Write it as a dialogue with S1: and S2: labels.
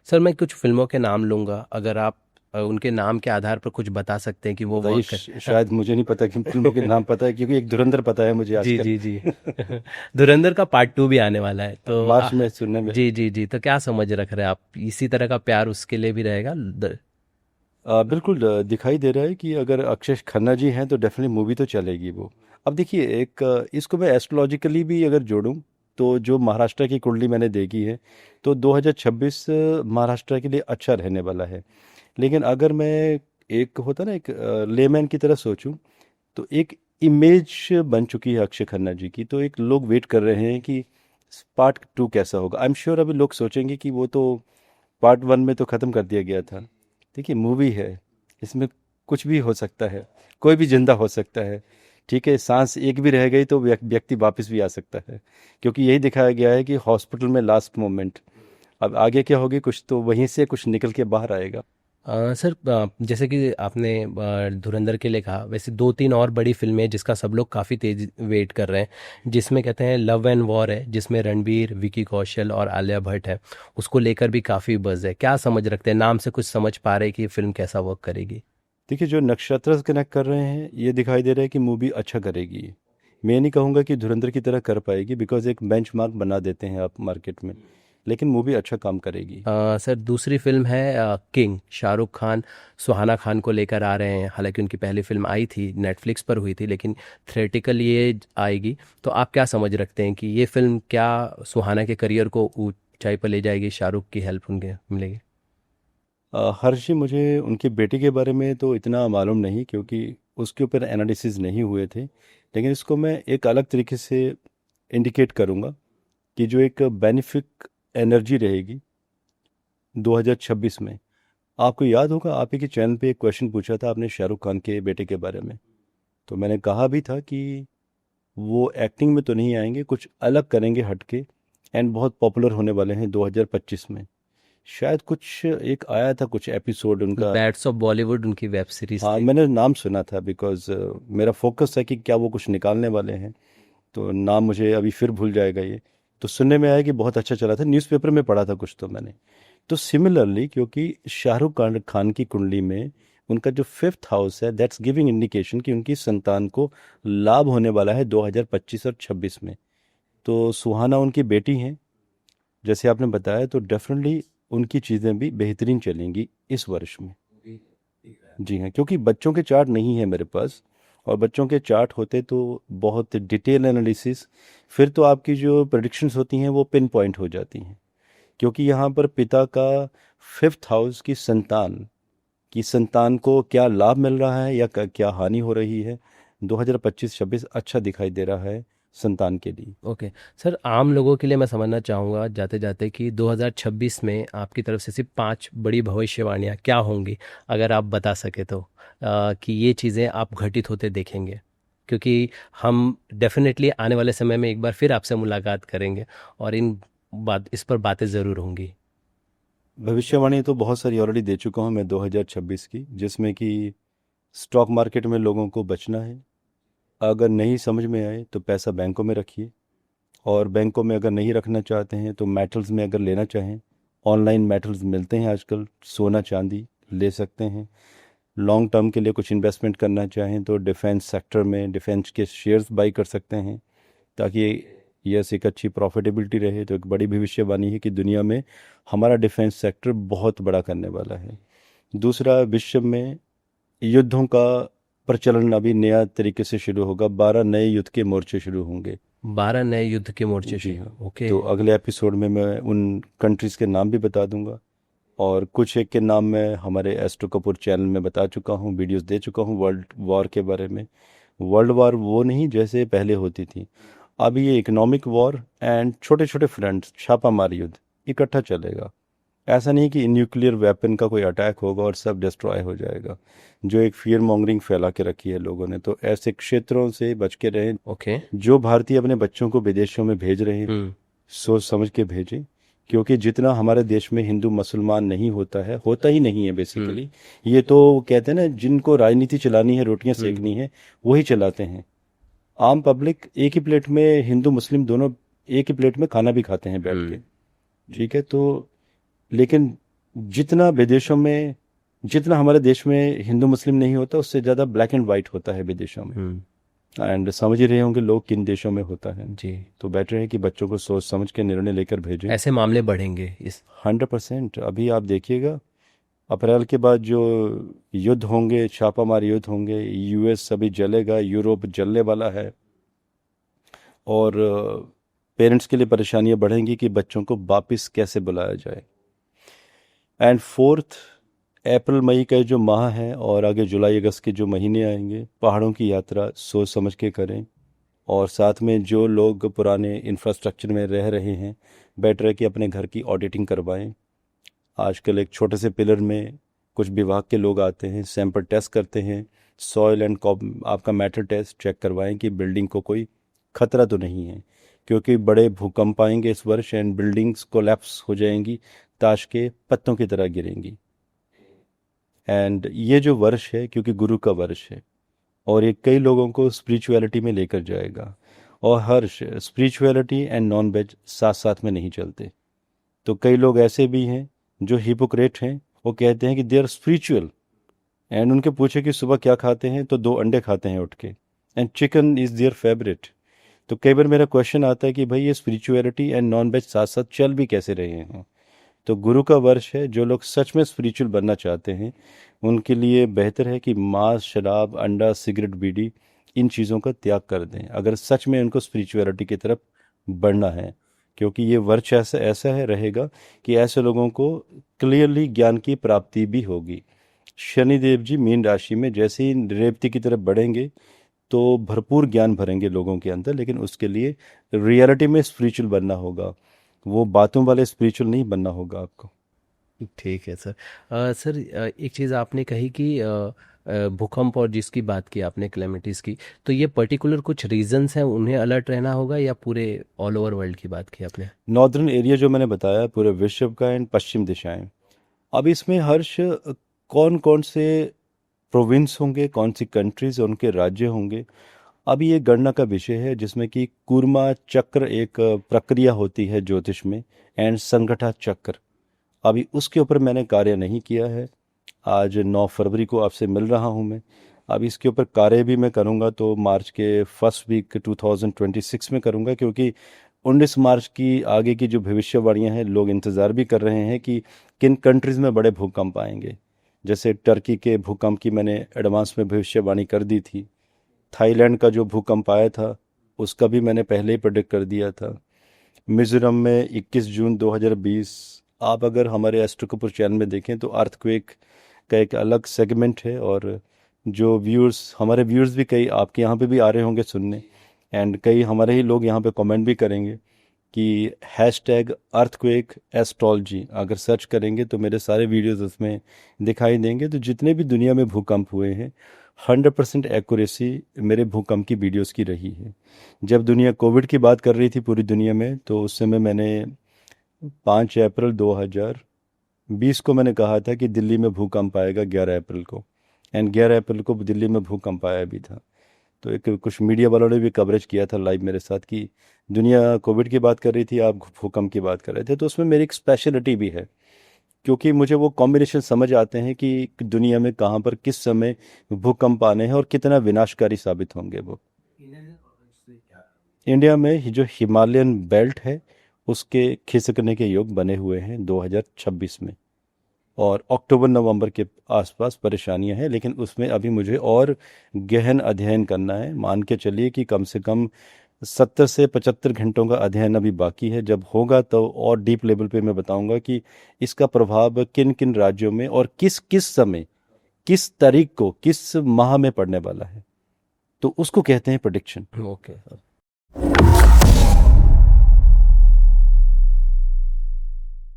S1: Sir मैं कुछ फिल्मों के नाम लूंगा, अगर आप उनके नाम के आधार पर कुछ बता सकते हैं कि वो
S2: बताइए।
S1: वर्क कर।
S2: शायद मुझे नहीं पता कि फिल्मों के नाम पता है, क्योंकि एक धुरंधर पता है मुझे
S1: जी
S2: आजकल।
S1: जी जी। धुरंधर का पार्ट 2 भी आने वाला है तो
S2: मार्च में सुनने में।
S1: जी जी जी, तो क्या समझ रख रहे हैं आप, इसी तरह का प्यार उसके लिए भी रहेगा
S2: बिल्कुल दिखाई दे रहा है कि अगर अक्षय खन्ना जी हैं तो डेफिनेटली मूवी तो चलेगी वो। अब देखिए, एक इसको मैं एस्ट्रोलॉजिकली भी अगर जोड़ूं, तो जो महाराष्ट्र की कुंडली मैंने देखी है, तो 2026 महाराष्ट्र के लिए अच्छा रहने वाला है। लेकिन अगर मैं एक होता ना, एक लेमैन की तरह सोचूं, तो एक इमेज बन चुकी है अक्षय खन्ना जी की, तो एक लोग वेट कर रहे हैं कि पार्ट 2 कैसा होगा। आई एम श्योर अभी लोग सोचेंगे कि वो तो पार्ट 1 में तो ख़त्म कर दिया गया था। देखिए, मूवी है, इसमें कुछ भी हो सकता है, कोई भी जिंदा हो सकता है। ठीक है, सांस एक भी रह गई तो व्यक्ति वापस भी आ सकता है, क्योंकि यही दिखाया गया है कि हॉस्पिटल में लास्ट मोमेंट। अब आगे क्या होगी, कुछ तो वहीं से कुछ निकल के बाहर आएगा।
S1: सर जैसे कि आपने धुरंधर के लिए कहा, वैसे 2-3 और बड़ी फिल्में हैं जिसका सब लोग काफ़ी तेज वेट कर रहे हैं, जिसमें कहते हैं लव एंड वॉर है, जिसमें रणबीर, विकी कौशल और आलिया भट्ट है। उसको लेकर भी काफ़ी बज़ है, क्या समझ रखते हैं, नाम से कुछ समझ पा रहे हैं कि ये फिल्म कैसा वर्क करेगी?
S2: देखिए, जो नक्षत्र कनेक्ट कर रहे हैं, ये दिखाई दे रहा है कि मूवी अच्छा करेगी ये। मैं नहीं कहूँगा कि धुरंधर की तरह कर पाएगी, बिकॉज एक बेंचमार्क बना देते हैं आप मार्केट में, लेकिन मूवी अच्छा काम करेगी।
S1: सर दूसरी फिल्म है किंग, शाहरुख खान सुहाना खान को लेकर आ रहे हैं। हालांकि उनकी पहली फिल्म आई थी, नेटफ्लिक्स पर हुई थी, लेकिन थिएटिकल ये आएगी। तो आप क्या समझ रखते हैं कि ये फिल्म क्या सुहाना के करियर को ऊंचाई पर ले जाएगी, शाहरुख की हेल्प उनके मिलेगी?
S2: हर्षी, मुझे उनकी बेटी के बारे में तो इतना मालूम नहीं, क्योंकि उसके ऊपर एनालिसिस नहीं हुए थे। लेकिन इसको मैं एक अलग तरीके से इंडिकेट करूँगा कि जो एक बेनिफिक एनर्जी रहेगी 2026 में। आपको याद होगा, आप ही के चैनल पे एक क्वेश्चन पूछा था आपने शाहरुख खान के बेटे के बारे में। तो मैंने कहा भी था कि वो एक्टिंग में तो नहीं आएंगे, कुछ अलग करेंगे हटके, एंड बहुत पॉपुलर होने वाले हैं 2025 में। शायद कुछ एक आया था कुछ एपिसोड उनका।
S1: बैट्स ऑफ बॉलीवुड उनकी वेब सीरीज
S2: हाँ,
S1: थी।
S2: मैंने नाम सुना था, बिकॉज मेरा फोकस है कि क्या वो कुछ निकालने वाले हैं। तो नाम मुझे अभी फिर भूल जाएगा ये। तो सुनने में आया कि बहुत अच्छा चला था, न्यूज़पेपर में पढ़ा था कुछ तो मैंने। तो सिमिलरली, क्योंकि शाहरुख खान खान की कुंडली में उनका जो 5th हाउस है, दैट्स गिविंग इंडिकेशन कि उनकी संतान को लाभ होने वाला है 2025 और 26 में। तो सुहाना उनकी बेटी हैं, जैसे आपने बताया, तो डेफिनेटली उनकी चीज़ें भी बेहतरीन चलेंगी इस वर्ष में। जी हाँ, क्योंकि बच्चों के चार्ट नहीं है मेरे पास, और बच्चों के चार्ट होते तो बहुत डिटेल एनालिसिस, फिर तो आपकी जो प्रेडिक्शंस होती हैं वो पिन पॉइंट हो जाती हैं। क्योंकि यहाँ पर पिता का 5th हाउस की संतान को क्या लाभ मिल रहा है या क्या हानि हो रही है, 2025-26 अच्छा दिखाई दे रहा है संतान के लिए।
S1: ओके। सर आम लोगों के लिए मैं समझना चाहूँगा जाते जाते कि 2026 में आपकी तरफ से सिर्फ 5 बड़ी भविष्यवाणियाँ क्या होंगी, अगर आप बता सके तो, कि ये चीज़ें आप घटित होते देखेंगे, क्योंकि हम डेफिनेटली आने वाले समय में एक बार फिर आपसे मुलाकात करेंगे और इस पर बातें ज़रूर होंगी।
S2: भविष्यवाणी तो बहुत सारी ऑलरेडी दे चुका हूँ मैं 2026 की, जिसमें कि स्टॉक मार्केट में लोगों को बचना है। अगर नहीं समझ में आए तो पैसा बैंकों में रखिए, और बैंकों में अगर नहीं रखना चाहते हैं तो मेटल्स में अगर लेना चाहें, ऑनलाइन मेटल्स मिलते हैं आजकल, सोना चांदी ले सकते हैं। लॉन्ग टर्म के लिए कुछ इन्वेस्टमेंट करना चाहें तो डिफेंस सेक्टर में डिफेंस के शेयर्स बाई कर सकते हैं, ताकि यस, एक अच्छी प्रॉफिटेबिलिटी रहे। तो एक बड़ी भविष्यवाणी है कि दुनिया में हमारा डिफेंस सेक्टर बहुत बड़ा करने वाला है। दूसरा, विश्व में युद्धों का प्रचलन अभी नया तरीके से शुरू होगा, 12 नए युद्ध के मोर्चे शुरू होंगे।
S1: 12 नए युद्ध के मोर्चे
S2: जी हाँ।
S1: ओके।
S2: तो अगले एपिसोड में मैं उन कंट्रीज़ के नाम भी बता दूंगा, और कुछ एक के नाम मैं हमारे एस्ट्रो कपूर चैनल में बता चुका हूँ, वीडियोस दे चुका हूँ वर्ल्ड वॉर के बारे में। वर्ल्ड वॉर वो नहीं जैसे पहले होती थी, अब ये इकोनॉमिक वॉर एंड छोटे छोटे फ्रंट्स, छापामार युद्ध इकट्ठा चलेगा। ऐसा नहीं कि न्यूक्लियर वेपन का कोई अटैक होगा और सब डिस्ट्रॉय हो जाएगा, जो एक फियर मॉन्गरिंग फैला के रखी है लोगों ने। तो ऐसे क्षेत्रों से बच के रहें।
S1: ओके।
S2: जो भारतीय अपने बच्चों को विदेशों में भेज रहे हैं,
S1: हम्म।
S2: सोच समझ के भेजें, क्योंकि जितना हमारे देश में हिंदू मुसलमान नहीं होता है, होता ही नहीं है
S1: हम्म।
S2: बेसिकली। ये तो कहते हैं ना, जिनको राजनीति चलानी है, रोटियां
S1: हम्म।
S2: सेकनी है, वही चलाते हैं। आम पब्लिक एक ही प्लेट में, हिंदू मुस्लिम दोनों एक ही प्लेट में खाना भी खाते हैं बैठ के।
S1: हम्म।
S2: ठीक है, तो लेकिन जितना विदेशों में, जितना हमारे देश में हिंदू मुस्लिम नहीं होता, उससे ज़्यादा ब्लैक एंड वाइट होता है विदेशों में। एंड समझ ही रहे होंगे लोग किन देशों में होता है।
S1: जी।
S2: तो बेटर है कि बच्चों को सोच समझ के निर्णय लेकर भेजें।
S1: ऐसे मामले बढ़ेंगे इस
S2: 100%। अभी आप देखिएगा, अप्रैल के बाद जो युद्ध होंगे, छापामार युद्ध होंगे, यूएस अभी जलेगा, यूरोप जलने वाला है, और पेरेंट्स के लिए परेशानियां बढ़ेंगी कि बच्चों को वापस कैसे बुलाया जाए। एंड फोर्थ, अप्रैल मई का जो माह है और आगे जुलाई अगस्त के जो महीने आएंगे, पहाड़ों की यात्रा सोच समझ के करें। और साथ में जो लोग पुराने इंफ्रास्ट्रक्चर में रह रहे हैं, बेटर है कि अपने घर की ऑडिटिंग करवाएं। आजकल एक छोटे से पिलर में कुछ विभाग के लोग आते हैं, सैंपल टेस्ट करते हैं, सॉइल एंड आपका मैटर टेस्ट चेक करवाएं कि बिल्डिंग को कोई खतरा तो नहीं है, क्योंकि बड़े भूकंप आएंगे इस वर्ष एंड बिल्डिंग्स कोलैप्स हो जाएंगी, ताश के पत्तों की तरह गिरेंगी। एंड ये जो वर्ष है, क्योंकि गुरु का वर्ष है, और ये कई लोगों को स्पिरिचुअलिटी में लेकर जाएगा। और हर्ष, स्पिरिचुअलिटी एंड नॉन वेज साथ साथ में नहीं चलते। तो कई लोग ऐसे भी हैं जो हिपोक्रेट हैं, वो कहते हैं कि दे आर स्पिरिचुअल, एंड उनके पूछे कि सुबह क्या खाते हैं, तो 2 अंडे खाते हैं उठ के, and chicken is their favourite. तो कई बार मेरा क्वेश्चन आता है कि भाई ये स्पिरिचुअलिटी एंड नॉन वेज साथ साथ चल भी कैसे रहे हैं। तो गुरु का वर्ष है, जो लोग सच में स्पिरिचुअल बनना चाहते हैं उनके लिए बेहतर है कि मांस, शराब, अंडा, सिगरेट, बीड़ी, इन चीज़ों का त्याग कर दें, अगर सच में उनको स्पिरिचुअलिटी की तरफ बढ़ना है। क्योंकि ये वर्ष ऐसा ऐसा है रहेगा कि ऐसे लोगों को क्लियरली ज्ञान की प्राप्ति भी होगी। शनिदेव जी मीन राशि में जैसे ही रेवती की तरफ बढ़ेंगे तो भरपूर ज्ञान भरेंगे लोगों के अंदर, लेकिन उसके लिए रियलिटी में स्पिरिचुअल बनना होगा, वो बातों वाले स्पिरिचुअल नहीं बनना होगा आपको।
S1: ठीक है सर। सर, एक चीज़ आपने कही कि भूकंप और जिसकी बात की आपने क्लेमिटीज़ की, तो ये पर्टिकुलर कुछ रीजंस हैं उन्हें अलर्ट रहना होगा, या पूरे ऑल ओवर वर्ल्ड की बात की आपने?
S2: नॉर्दर्न एरिया जो मैंने बताया पूरे विश्व का, एंड पश्चिम दिशाएं। अब इसमें हर्ष कौन कौन से प्रोविंस होंगे, कौन सी कंट्रीज उनके राज्य होंगे, अभी ये गणना का विषय है, जिसमें कि कूर्मा चक्र एक प्रक्रिया होती है ज्योतिष में, एंड संगठा चक्र। अभी उसके ऊपर मैंने कार्य नहीं किया है। आज 9 फरवरी को आपसे मिल रहा हूं मैं। अब इसके ऊपर कार्य भी मैं करूंगा तो मार्च के फर्स्ट वीक 2026 में करूंगा, क्योंकि 19 मार्च की आगे की जो भविष्यवाणियां हैं, लोग इंतज़ार भी कर रहे हैं कि किन कंट्रीज़ में बड़े भूकंप आएंगे। जैसे टर्की के भूकंप की मैंने एडवांस में भविष्यवाणी कर दी थी। थाईलैंड का जो भूकंप आया था उसका भी मैंने पहले ही प्रेडिक्ट कर दिया था। मिजोरम में 21 जून 2020, आप अगर हमारे एस्ट्रो कपूर चैनल में देखें तो अर्थक्वेक का एक अलग सेगमेंट है, और जो व्यूअर्स, हमारे व्यूअर्स भी कई आपके यहाँ पे भी आ रहे होंगे सुनने, एंड कई हमारे ही लोग यहाँ पे कमेंट भी करेंगे कि हैशटैग अर्थक्वेक एस्ट्रोलॉजी अगर सर्च करेंगे तो मेरे सारे वीडियोस उसमें दिखाई देंगे। तो जितने भी दुनिया में भूकंप हुए हैं, 100% एक्यूरेसी मेरे भूकंप की वीडियोस की रही है। जब दुनिया कोविड की बात कर रही थी पूरी दुनिया में, तो उस समय मैंने 5 अप्रैल 2020 को मैंने कहा था कि दिल्ली में भूकंप आएगा 11 अप्रैल को, एंड 11 अप्रैल को दिल्ली में भूकंप आया भी था। तो एक कुछ मीडिया वालों ने भी कवरेज किया था लाइव मेरे साथ कि दुनिया कोविड की बात कर रही थी, आप भूकंप की बात कर रहे थे। तो उसमें मेरी एक स्पेशलिटी भी है, क्योंकि मुझे वो कॉम्बिनेशन समझ आते हैं कि दुनिया में कहाँ पर किस समय भूकंप आने हैं और कितना विनाशकारी साबित होंगे वो। इंडिया में जो हिमालयन बेल्ट है उसके खिसकने के योग बने हुए हैं 2026 में, और अक्टूबर नवंबर के आसपास परेशानियां हैं, लेकिन उसमें अभी मुझे और गहन अध्ययन करना है। मान के चलिए कि कम से कम 70 से 75 घंटों का अध्ययन अभी बाकी है। जब होगा तो और डीप लेवल पे मैं बताऊंगा कि इसका प्रभाव किन किन राज्यों में और किस किस समय, किस तारीख को, किस माह में पड़ने वाला है। तो उसको कहते हैं प्रेडिक्शन।
S1: ओके।